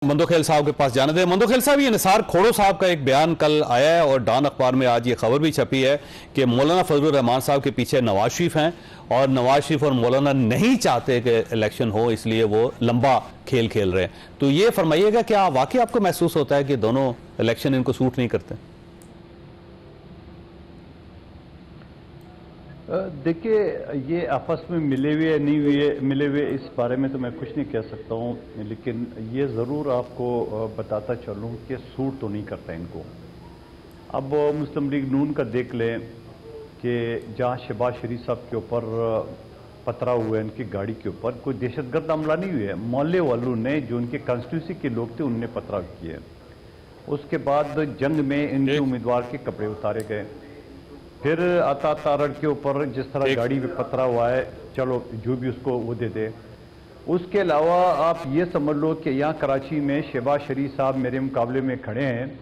मंदोखेल साहब के पास जाने दें। मंदोखेल साहब, ये निसार खोड़ो साहब का एक बयान कल आया है और डॉन अखबार में आज ये खबर भी छपी है कि मौलाना फजलुर रहमान साहब के पीछे नवाज शरीफ हैं और नवाज शरीफ और मौलाना नहीं चाहते कि इलेक्शन हो, इसलिए वो लंबा खेल खेल रहे हैं। तो ये फरमाइएगा, क्या वाकई आपको महसूस होता है कि दोनों इलेक्शन इनको सूट नहीं करते? देखिए, ये आपस में मिले हुए नहीं मिले हुए इस बारे में तो मैं कुछ नहीं कह सकता हूँ, लेकिन ये ज़रूर आपको बताता चलूँ कि सूट तो नहीं करता इनको। अब मुस्लिम लीग नून का देख लें कि जहाँ शहबाज शरीफ साहब के ऊपर पथरा हुआ है, इनकी गाड़ी के ऊपर कोई दहशतगर्द हमला नहीं हुआ है, मोहल्ले वालों ने, जो उनके कॉन्स्टिट्यूंसी के लोग थे, उनने पथराव किए। उसके बाद जंग में इनके उम्मीदवार के कपड़े उतारे गए। फिर आता तारड़ के ऊपर जिस तरह गाड़ी में पथरा हुआ है, चलो जो भी उसको वो दे दे। उसके अलावा आप ये समझ लो कि यहाँ कराची में शहबाज शरीफ साहब मेरे मुकाबले में खड़े हैं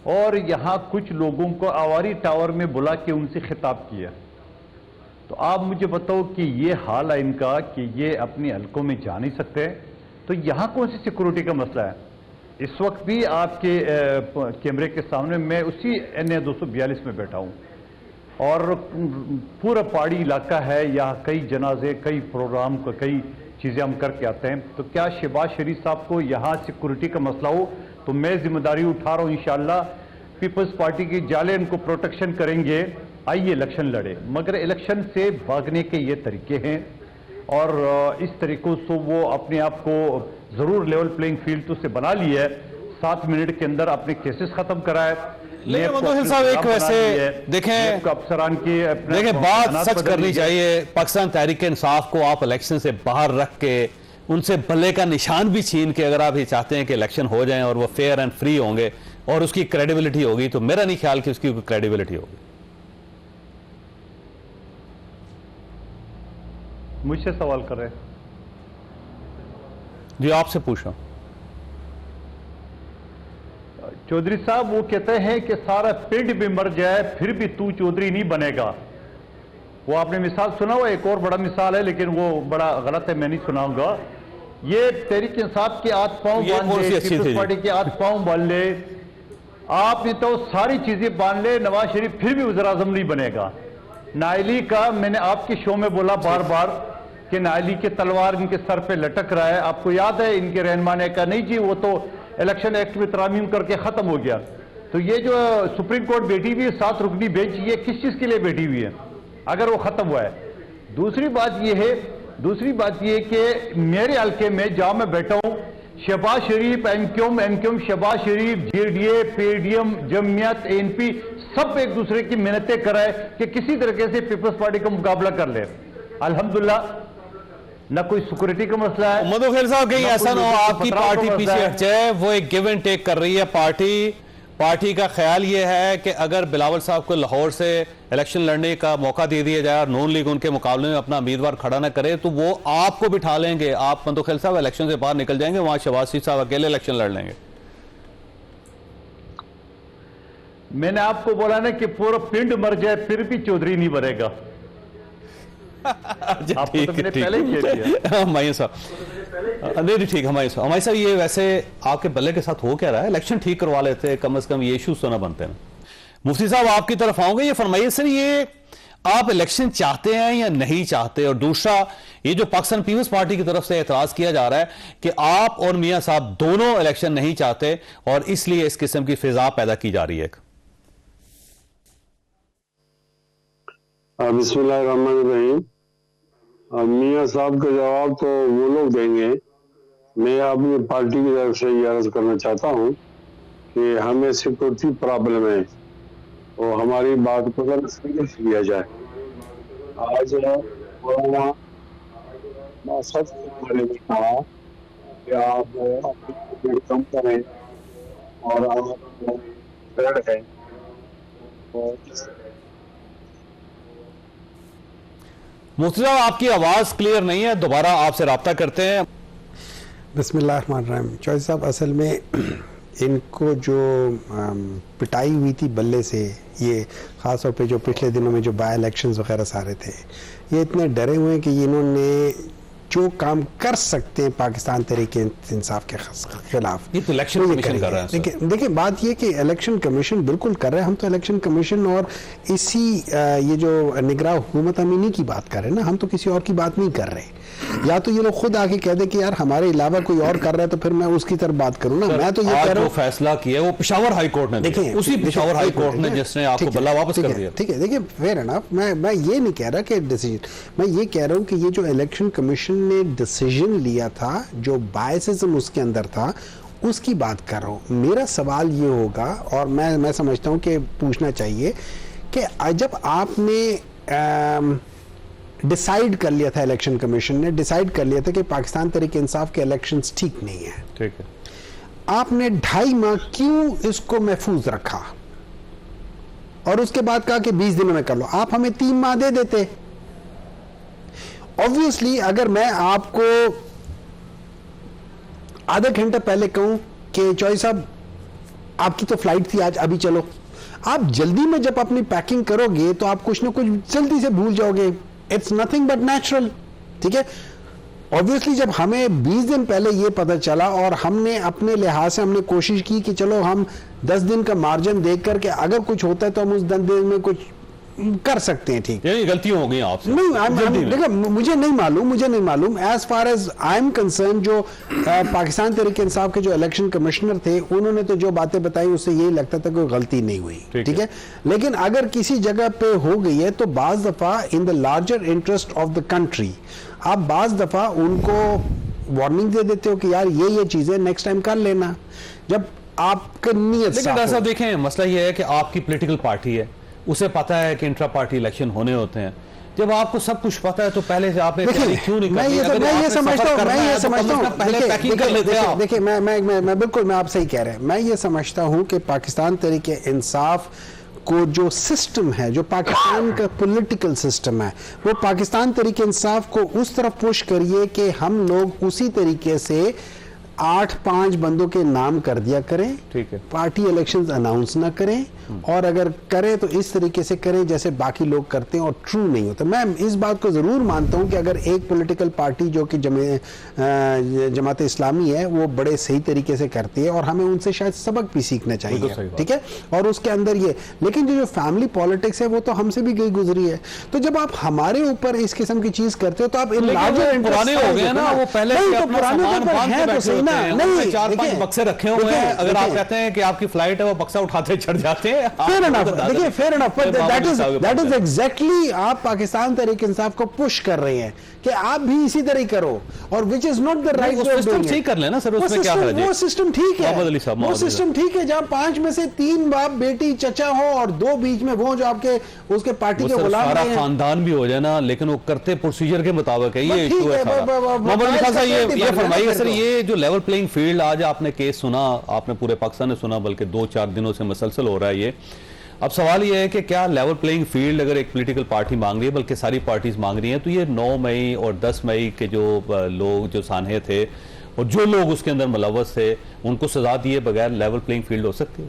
और यहाँ कुछ लोगों को आवारी टावर में बुला के उनसे खिताब किया। तो आप मुझे बताओ कि ये हाल है इनका कि ये अपने हलकों में जा नहीं सकते, तो यहाँ कौन सी सिक्योरिटी का मसला है? इस वक्त भी आपके कैमरे के सामने मैं उसी NA 242 में बैठा हूँ और पूरा पहाड़ी इलाका है, यहाँ कई जनाजे, कई प्रोग्राम, कई चीज़ें हम करके आते हैं। तो क्या शहबाज शरीफ साहब को यहाँ सिक्योरिटी का मसला हो तो मैं जिम्मेदारी उठा रहा हूँ। इंशाअल्लाह पीपल्स पार्टी की जाले इनको प्रोटेक्शन करेंगे, आइए इलेक्शन लड़े। मगर इलेक्शन से भागने के ये तरीके हैं और इस तरीक़ों से वो अपने आप को ज़रूर लेवल प्लेइंग फील्ड तो से बना लिया है। 7 मिनट के अंदर अपने केसेस खत्म कराए। लेकिन साहब, एक वैसे देखें अफसरान की देखें बात सच करनी चाहिए। पाकिस्तान तहरीक इंसाफ को आप इलेक्शन से बाहर रख के उनसे भले का निशान भी छीन के अगर आप ये चाहते हैं कि इलेक्शन हो जाएं और वो फेयर एंड फ्री होंगे और उसकी क्रेडिबिलिटी होगी, तो मेरा नहीं ख्याल कि उसकी क्रेडिबिलिटी होगी। मुझसे सवाल कर रहे हैं जी, आपसे पूछ रहा हूं। चौधरी साहब वो कहते हैं कि सारा पिंड भी मर जाए फिर भी तू चौधरी नहीं बनेगा। वो आपने मिसाल सुना हुआ, एक और बड़ा मिसाल है लेकिन वो बड़ा गलत है, मैं नहीं सुनाऊंगा। ये तहरीक इंसाफ के हाथ पांव बांध ले, पीपल्स पार्टी के हाथ पांव बांध ले, आपने तो सारी चीजें बांध ले, नवाज शरीफ फिर भी वज़ीर आज़म नहीं बनेगा। नायली का मैंने आपके शो में बोला बार बार कि नायली के तलवार इनके सर पे लटक रहा है। आपको याद है इनके रहनुमा ने कहा नहीं जी वो तो इलेक्शन एक्ट में तरामीम करके खत्म हो गया। तो ये जो सुप्रीम कोर्ट बैठी हुई है 7 रुकनी बेंच, ये किस चीज के लिए बैठी हुई है अगर वो खत्म हुआ है? दूसरी बात ये है कि मेरे हल्के में जहां मैं बैठा हूं, शहबाज शरीफ, एमक्यूएम, शहबाज शरीफ, JDA, PDM, जमीयत, ANP सब एक दूसरे की मेहनतें कराए कि किसी तरीके से पीपल्स पार्टी का मुकाबला कर ले। अल्हम्दुलिल्लाह ना कोई सिक्योरिटी का मसला है। मधुखेल साहब, कहीं ऐसा ना हो आपकी पार्टी पीछे हट जाए, वो एक गिव एंड टेक कर रही है। पार्टी का ख्याल ये है कि अगर बिलावल साहब को लाहौर से इलेक्शन लड़ने का मौका दे दिया जाए और नून लीग उनके मुकाबले में अपना उम्मीदवार खड़ा ना करे तो वो आपको बिठा लेंगे, आप मधुखेल साहब इलेक्शन से बाहर निकल जाएंगे, वहां शहबाज शरीफ साहब अकेले इलेक्शन लड़ लेंगे। मैंने आपको बोला ना कि पूरा पिंड मर जाए फिर भी चौधरी नहीं बनेगा। आपको तो मैंने पहले ही कह दिया। हमारे साहब नहीं ठीक, हमारे साहब ये वैसे आपके बल्ले के साथ हो क्या रहा है? इलेक्शन ठीक करवा लेते, कम से कम ये इश्यूज तो ना बनते हैं। मुफ्ती साहब आपकी तरफ आऊंगे, ये फरमाइए सर, ये आप इलेक्शन चाहते हैं या नहीं चाहते? और दूसरा, ये जो पाकिस्तान पीपल्स पार्टी की तरफ से एतराज किया जा रहा है कि आप और मियां साहब दोनों इलेक्शन नहीं चाहते और इसलिए इस किस्म की फिजा पैदा की जा रही है। बिस्मिल्लाहिर्रहमानिर्रहीम। मियां साहब का जवाब तो वो लोग देंगे। मैं अपनी पार्टी की तरफ से ये अर्ज करना चाहता हूँ कि हमें सिक्योरिटी प्रॉब्लम है और हमारी बात को अगर सीरियस लिया जाए। आज सच वाले ने कहा कि आप अपनी कम करें और आप है मुफ्ती साहब आपकी आवाज क्लियर नहीं है, दोबारा आपसे राब्ता करते हैं। बिस्मिल्लाहिर्रहमानिर्रहीम। चौधरी साहब, असल में इनको जो पिटाई हुई थी बल्ले से, ये ख़ास तौर पे जो पिछले दिनों में जो बाय इलेक्शंस वगैरह सारे थे, ये इतने डरे हुए हैं कि इन्होंने जो काम कर सकते हैं पाकिस्तान तहरीक इंसाफ के खिलाफ, ये तो इलेक्शन कमीशन कर रहा है। देखिए बात ये कि इलेक्शन कमीशन बिल्कुल कर रहे हैं, हम तो इलेक्शन कमीशन और इसी ये जो निगरान हुकूमत अमीनी की बात कर रहे हैं ना, हम तो किसी और की बात नहीं कर रहे। या तो ये लोग खुद आके कह दे कि यार हमारे अलावा कोई और कर रहा है तो फिर मैं उसकी तरफ बात करूं ना। मैं तो ये कह रहा हूं फैसला किया वो पेशावर हाई कोर्ट ने, देखिए उसी पेशावर हाई कोर्ट ने जिसने आपको बल्ला वापस कर दिया। ठीक है, देखिए फेयर एनफ, मैं ये नहीं कह रहा कि डिसीजन, मैं ये कह रहा हूं कि ये जो इलेक्शन कमीशन ने डिसीजन लिया था, जो बायसिज्म उसके अंदर था, उसकी बात कर रहा हूं। मेरा सवाल ये होगा, और मैं समझता हूं कि पूछना चाहिए कि जब आपने डिसाइड कर लिया था, इलेक्शन कमीशन ने डिसाइड कर लिया था कि पाकिस्तान तहरीक इंसाफ के इलेक्शंस ठीक नहीं है, ठीक है, आपने 2.5 माह क्यों इसको महफूज रखा और उसके बाद कहा कि 20 दिनों में कर लो? आप हमें 3 माह दे देते। ऑब्वियसली अगर मैं आपको आधा घंटा पहले कहूं कि चौधरी साहब आपकी तो फ्लाइट थी आज, अभी चलो, आप जल्दी में जब अपनी पैकिंग करोगे तो आप कुछ ना कुछ जल्दी से भूल जाओगे। इट्स नथिंग बट नेचुरल, ठीक है। ऑब्वियसली जब हमें 20 दिन पहले ये पता चला और हमने अपने लिहाज से हमने कोशिश की कि चलो हम 10 दिन का मार्जिन देख करके अगर कुछ होता है तो हम उस 10 दिन में कुछ कर सकते हैं, ठीक है। गलतियां हो गई आपसे? नहीं, देखो मुझे नहीं मालूम as far as I am concern. जो पाकिस्तान तहरीक इंसाफ के जो इलेक्शन कमिश्नर थे उन्होंने तो जो बातें बताई उससे यही लगता था कोई गलती नहीं हुई, ठीक है। लेकिन अगर किसी जगह पे हो गई है तो बाज दफा in the larger interest of the country आप बाज दफा उनको वार्निंग दे देते हो कि यार ये चीजें नेक्स्ट टाइम कर लेना, जब आपका नियत। लेकिन ऐसा देखें, मसला ये है कि आपकी पॉलिटिकल पार्टी है, उसे पता है कि इंट्रा पार्टी इलेक्शन होने होते हैं। जब आपको सब कुछ पता है तो पहले से आपने क्यों नहीं? मैं ये समझता हूं, देखिए मैं बिल्कुल, मैं आप सही कह रहे हैं। मैं ये समझता हूं कि पाकिस्तान तहरीक इंसाफ को जो सिस्टम है, जो पाकिस्तान का पॉलिटिकल सिस्टम है, वो पाकिस्तान तहरीक इंसाफ को उस तरफ पुश करिए कि हम लोग उसी तरीके से 8-5 बंदों के नाम कर दिया करें, ठीक है, पार्टी इलेक्शंस अनाउंस ना करें, और अगर करें तो इस तरीके से करें जैसे बाकी लोग करते हैं और ट्रू नहीं होता। मैं इस बात को जरूर मानता हूं कि अगर एक पॉलिटिकल पार्टी जो कि जमात इस्लामी है वो बड़े सही तरीके से करती है और हमें उनसे शायद सबक भी सीखना चाहिए, ठीक है, और उसके अंदर ये। लेकिन जो फैमिली पॉलिटिक्स है वो तो हमसे भी गई गुजरी है। तो जब आप हमारे ऊपर इस किस्म की चीज करते हो तो आप इन लार्जर पुराने हो गए ना, वो पहले तो पुराने हैं तो सही ना, नहीं 4-5 बक्से रखे हुए हैं। अगर आप कहते हैं कि आपकी फ्लाइट है वो बक्सा उठाते चढ़ जाते हैं। फेयर एनफ, देखिए fair enough, that is exactly आप पाकिस्तान तहरीक इंसाफ को पुश कर रहे हैं कि आप भी इसी तरह ही करो, और which is not the right way of doing it. कर लेना सर, उसमें क्या है? वो सिस्टम ठीक है, वो सिस्टम ठीक है, जहां 5 में से 3 बाप बेटी चचा हो और 2 बीच में वो जो आपके उसके पार्टी के गुलाम सारा खानदान भी हो जाए ना, लेकिन वो करते प्रोसीजर के मुताबिक है। ये इशू है। मोहम्मद अली खान साहब ये फरमाइएगा सर, ये जो लेवल प्लेइंग फील्ड आज आपने केस सुना, आपने पूरे पाकिस्तान ने सुना, बल्कि 2-4 दिनों से मसलसल हो रहा है ये। अब सवाल ये है कि क्या लेवल प्लेइंग फील्ड अगर एक पॉलिटिकल पार्टी मांग रही है, बल्कि सारी पार्टीज मांग रही हैं, तो ये 9 मई और 10 मई के जो लोग जो सानहे थे और जो लोग उसके अंदर मुलव्वस थे उनको सजा दिए बगैर लेवल प्लेइंग फील्ड हो सकती है?